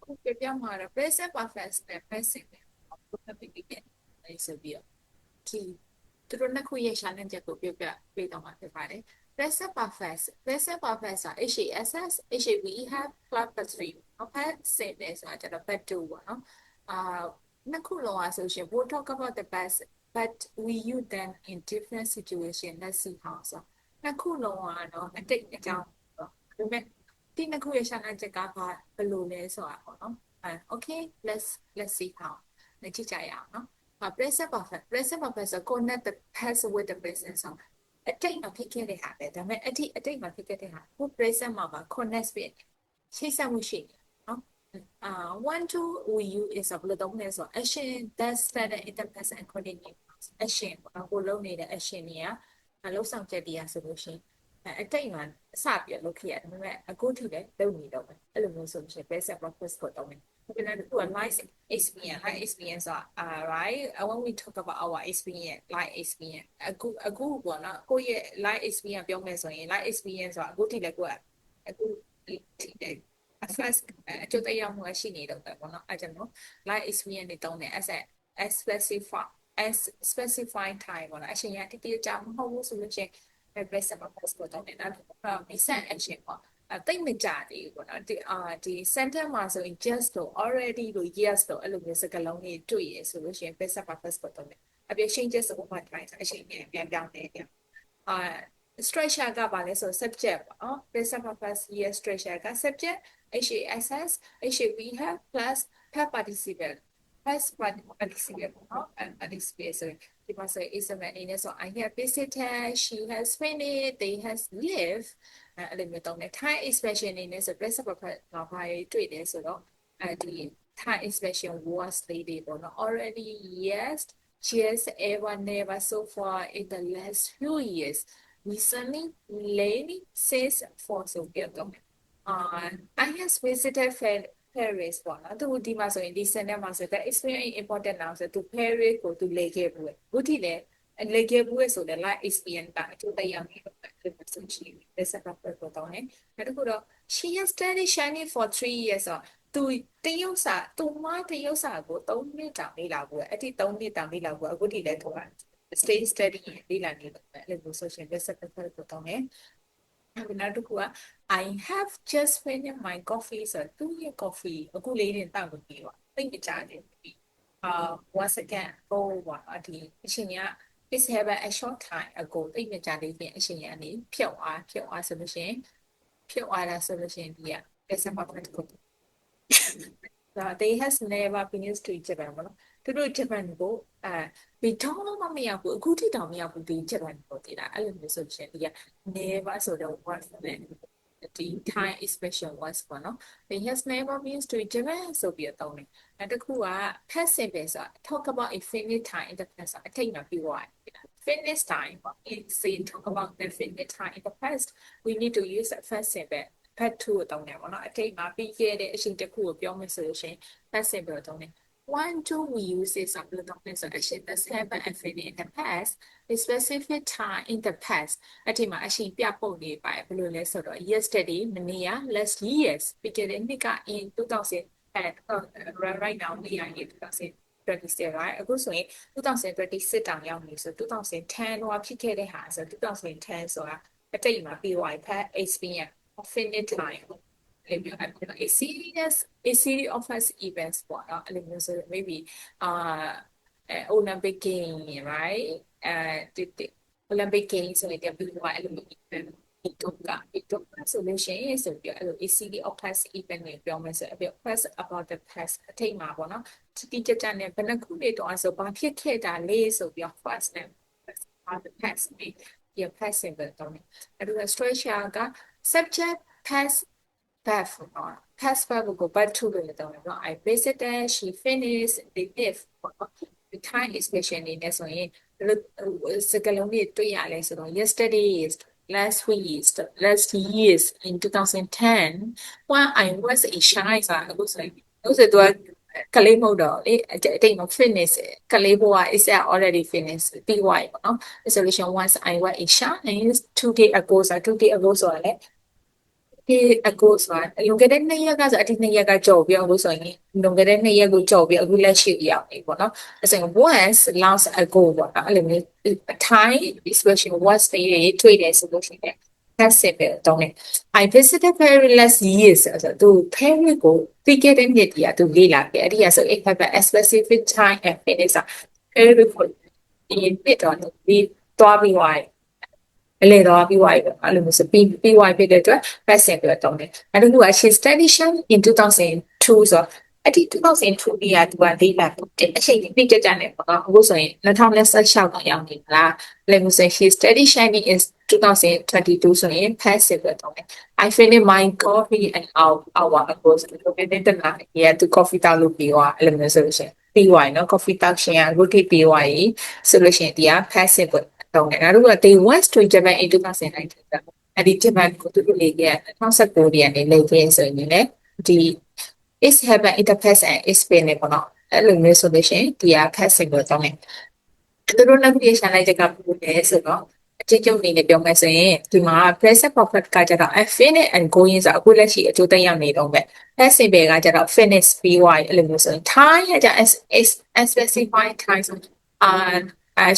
ခုပြပြမှာတော့ present perfect နဲ့ passive နဲ့ဘာဖြစ်ဖြစ်လဲဆိုပြီးတော့ဒီသူတို့နှစ်ခုရဲ့ challenge ချက်ကိုပြပြပေးတော့မှာဖြစ်ပါတယ် present perfect ဆို HASS HAVE have plus plus 3နော် passive နဲ့ဆိုတာကျတော့ but 2ပေါ့နော်နှစ်ခုလုံးอ่ะဆိုရှင် we'll talk about the past but we use them in different situation let's see how ဆိုနှစ်ခုလုံးอ่ะเนาะအတိတ်အကြောင်းဒါပေမဲ့ဒီနှစ်ခုရဲ့ challenge ချက်ကဘာဘယ်လိုလဲဆိုတာပေါ့နော်okay let's see how ကြည့်ကြရအောင်နော်present perfect ဆို connect the past with the present ဆိုအတိတ်မှာဖြစ်ခဲ့တဲ့ဟာပဲဒါပေမဲ့အတိတ်မှာဖြစ်ခဲ့တဲ့ဟာခု present မှာပါ connect ဖြစ်ချိတ်ဆက်မှုရှိတယ်နော်one two we use is ဘယ်လိုသုံးလဲဆို action that started in the past and continue action ပေါ့ကိုလုံးနေတဲ့ action တွေကလှုပ်ဆောင်ချက်တွေကဆိုလို့ရှိရင်အတိတ်မှာစပြလုပ်ခဲ့ရတယ်ဒါပေမဲ့အခုထိလည်းလုပ်နေတော့ပဲအဲ့လိုမျိုးဆိုလို့ရှိရင် present perfect ကိုသုံးတယ်life experience right when we talk about our experience life experience အခုပေါ့နော်ကိုယ့်ရဲ့ life experience ပြောမယ်ဆိုရင် life experience ဆိုတာအခုထိလည်းကိုယ်အခုထိတယ် first အကျိုးတရားမှုရှိနေတော့ပဲပေါ့နော်အဲ့ဒါနော် life experience တွေတောင်းတယ် as specify time ပေါ့နော်အချိန်ရတိတိကျမဟုတ်ဘူးဆိုလို့ရှိရင် present perfect ကိုတောင်းတယ်နောက် recent action ပေါ့တိတ်မကြသေးဘူးပေါ့နော်ဒီ center မှာဆိုရင် just လို့ already လို့ yes လို့အဲ့လိုမျိုးစကားလုံးတွေတွေ့ရဆိုလို့ရှိရင် present perfect ကိုတောင်းတယ်အပြင် changes ကိုမှ try အချိန်ပြန်ပြောင်းနေတယ်structure ကပါလဲဆို subject ပေါ့နော် present perfect yes structure က subject HASS HAV have plus have participle has participle နော် participate ဆိုဒီမှာဆို is a man အနေနဲ့ဆို I have visited she has finished they has lived အဲ့လိုမျိုးတောင်းတယ် Thai expression အနေနဲ့ဆို present perfect မှာဘာတွေ့လဲဆိုတော့ဒီ Thai expression was လေးတွေပေါ့နော် already yes just ever never so far in the last few years recently lately since for so ပြောတော့I have visited Paris ပေါ့နော်သူဒီမှာဆိုရင်ဒီ sentence မှာဆိုတဲ့ experience important nào ဆိုသူ Paris ကိုသူလေခဲ့ဘူးအခုထိလည်းလေခဲ့ဘူးဆိုတဲ့ life experience ကအကျိုးတရားမျိုးပဲဆိုချင်တယ် present perfect ကိုတောင်းတယ်နောက်တစ်ခုတော့ she has studied Chinese for 3 years ဆိုသူတရုတ်စာသူမတရုတ်စာကို3နှစ်တောင်လေ့လာဘူးအဲ့ဒီ3နှစ်တောင်လေ့လာဘူးအခုထိလည်းသူက stay study လေ့လာနေတယ်အဲ့လို social present perfect ကိုတောင်းတယ်နောက်တစ်ခုက I have just finished my coffee ဆိုသူ့ရဲ့ coffee အခုလေးတင်တောက်လို့ပြီးပါသိမကြတယ်once again ဟိုပါဒီအချိန်က it's have a short time ago သိမကြသေးခင်အချိန်ကနေဖြုတ်အားဆိုလို့ရှိရင်ဖြုတ်အားလားဆိုလို့ရှိရင်ဒီက present perfect ကိုthey has never been used to Japan ပေါ့နော်သူတို့ Japan ကိုဘီတော့မှမရောက်ဘူးအခုထိတောင်မရောက်ဘူးဒီ Japan ကိုတည်တာအဲ့လိုမျိုးဆိုရှင်ဒီက never ဆိုတော့ word နဲ့ဒီ Thai expression was ပေါ့နော် they has never been used to Japan ဆိုပြီးတော့တောင်းတယ်နောက်တစ်ခုက passive ပဲဆိုတာ talk about a finished time in the past အထိတ်မှာပြီးသွားတယ် finish time ပေါ့ it's say talk about the finished time in the past we need to use a passive ပဲ part 2ကိုတောင်းတယ်ပေါ့နော်အထိတ်မှာပြီးခဲ့တဲ့အချိန်တစ်ခုကိုပြောမယ်ဆိုလို့ရှိရင် passive ကိုတောင်းတယ် one two we use is of the documents of action that's happened and finished in the past a specific time in the past အထိမှာအချိန်ပြပုံနေပါဘယ်လိုလဲဆိုတော့ yesterday မနေ့က last years ပြီးခဲ့တဲ့နှစ်က in 2000 and right now we are in 2026 right အခုဆိုရင်2026တောင်ရောက်နေဆို2010တော့ဖြစ်ခဲ့တဲ့ဟာဆို2010ဆိုတာအတိတ်မှာပြီးသွားပြီ past experience finite time a series of past events ပေါ့နော်အဲ့လိုမျိုးဆို maybe Olympic game right Olympic game ဆိုရင်ပြီးသွားအဲ့လိုမျိုး itoka solution ဆိုပြီးအဲ့လို a series of past event တွေပြောမယ်ဆိုအပြ past about the past အထိတ်မှာပေါ့နော်တိကျကျနဲ့ဘယ်နှခုနှစ်တော့ဆိုဘာဖြစ်ခဲ့တာလဲဆိုပြီး past နဲ့ about the past ဒီ past simple တော့အဲ့ဒီ structure က subject past verb ပေါ့ past verb ကို verb to လို့လည်းတောင်းတယ်နော် I visited she finished they live ပေါ့ the time expression နေနဲ့ဆိုရင်စကားလုံးတွေတွေ့ရလဲဆိုတော့ yesterday is last week last years in 2010 when I was a shy ဆိုတာအခုဆိုရင်သူကကလေးမဟုတ်တော့လေအတိတ်မှာ finish ကလေးဘဝ is already finished ပြီးသွားပြီပေါ့နော် solution once I was a shy and 2 day ago ဆိုတာ 2 day ago ဆိုတာလေ အခုဆိုတာလွန်ခဲ့တဲ့2ရက်ကဆိုအတိ2ရက်ကကြော်ပြီးအခုဆိုရင်လွန်ခဲ့တဲ့2ရက်ကိုကြော်ပြီးအခုလက်ရှိရောက်နေပေါ့နော်အဲဆိုရင် once last ago ပေါ့နော်အဲ့လိုမျိုး time especially once တွေတွေ့တယ်ဆိုလို့ရှိရင် passive ပဲတောင်းတယ် I visited Paris last year ဆိုတော့သူ Paris ကိုပြီးခဲ့တဲ့နှစ်တည်းကသူလေ့လာခဲ့အဲ့ဒီကဆို it have a specific time and place Paris ကိုဒီနှစ်တော့ဒီသွားပြီးသွားတယ်အလေတော့ပြီးသွားပြီပေါ့အဲ့လိုမျိုးစပြီးသွားပြီတဲ့အတွက် passive ပဲတောင်းတယ်အဲ့ဒါက she studied in 2002ဆိုတော့အဲ့ဒီ2002ပြရသူကလေးလာတဲ့အချိန်ကြီးပြကြကြနေပေါ့နော်အခုဆိုရင်2016တော့ရောက်နေလားလည်းမျိုးဆို she studied shining in 2022ဆိုရင် passive ပဲတောင်းတယ် I finished my coffee an hour ago ဆိုတော့ဒီနေ့တနာရသူ coffee တောက်လို့ပြီးသွားအဲ့လိုမျိုးဆိုလို့ရှိရင်ပြီးသွားရင်နော် coffee တောက်ရှင်က rotate ပြီးသွားရင်ဆိုလို့ရှိရင်ဒီက passive ပဲတောင်းတယ်နောက်တစ်ခုက they went to Japan in 2019အဲ့ဒီ Japan ကိုသူတို့လေခဲ့2019ပြန်နေလေခဲ့ဆိုရင်လည်းဒီ is happen in the past and is been ပေါ့နော်အဲ့လိုမျိုးဆိုလို့ရှိရင်ဒီက passive ကိုတောင်းတယ်သူတို့ navigation လိုက်တဲ့ကပို့တယ်ဆိုတော့အကျဉ်းချုပ်အနေနဲ့ပြောမယ်ဆိုရင်ဒီမှာ present perfect ကကြတော့ finish and going ဆိုအခုလက်ရှိအကျိုးသက်ရောက်နေတော့ပဲ passive ကကြတော့ finish ပြီးသွားအဲ့လိုမျိုးဆိုရင် time ကကြ is specified time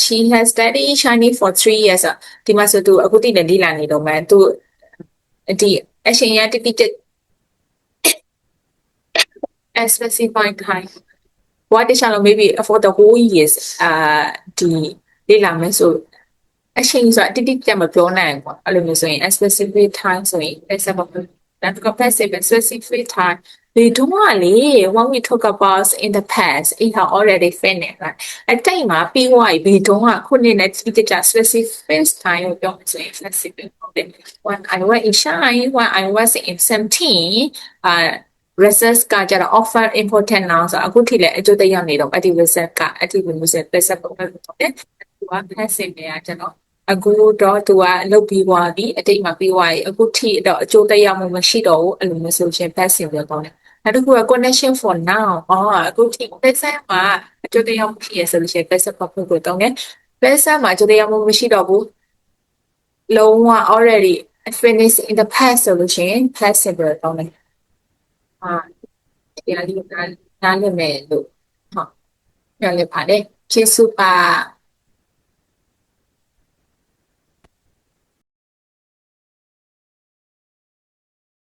she has studied Chinese for 3 years ဒီမှာဆိုသူအခုတည်နေလာနေတော့မှသူဒီအရှင်ရတိတိ specified time what is maybe for the whole years ဒီလေ့လာမယ်ဆိုအချိန်ဆိုတာတိတိကျကျမပြောနိုင်ဘူးအဲ့လိုမျိုးဆိုရင် specific time ဆိုရင် example that passive specific time they don't really when we talk about in the past it have already finished right အတိတ်မှာပြီးသွားပြီ don't ကခုနှစ်နဲ့တိတိကျကျ specific time ကိုပြောမယ်ဆိုရင် flexible ဟုတ်တယ် when I was in Shine when I was in 17 research ကကြတော့ offer important now ဆိုအခုထိလည်းအကျိုးသက်ရောက်နေတော့အဲ့ဒီ research ကအဲ့ဒီ research ပဲဆက်ပုံပဲပေါ့တယ်သူက passive တွေကကျတော့အခုတော့သူကလုတ်ပြီးသွားပြီအတိတ်မှာပြီးသွားပြီအခုထိတော့အကျိုးသက်ရောက်မှုမရှိတော့ဘူးအဲ့လိုမျိုးဆိုရှင် passive ပဲပေါ့တယ်နောက်တစ်ခုက connection for now အခုထိ present မှာအကျိုးသက်ရောက်မှုရှိရဆိုလို့ရှင် passive ပုံကိုတောင်းတယ် present မှာအကျိုးသက်ရောက်မှုမရှိတော့ဘူးလုံးဝ already finished in the past ဆိုလို့ရှင် passive ပဲတောင်းတယ်ဒီအလေးနားလည်မယ်လို့ဟုတ်ပြောရပါတယ်ကျေးဇူးပါ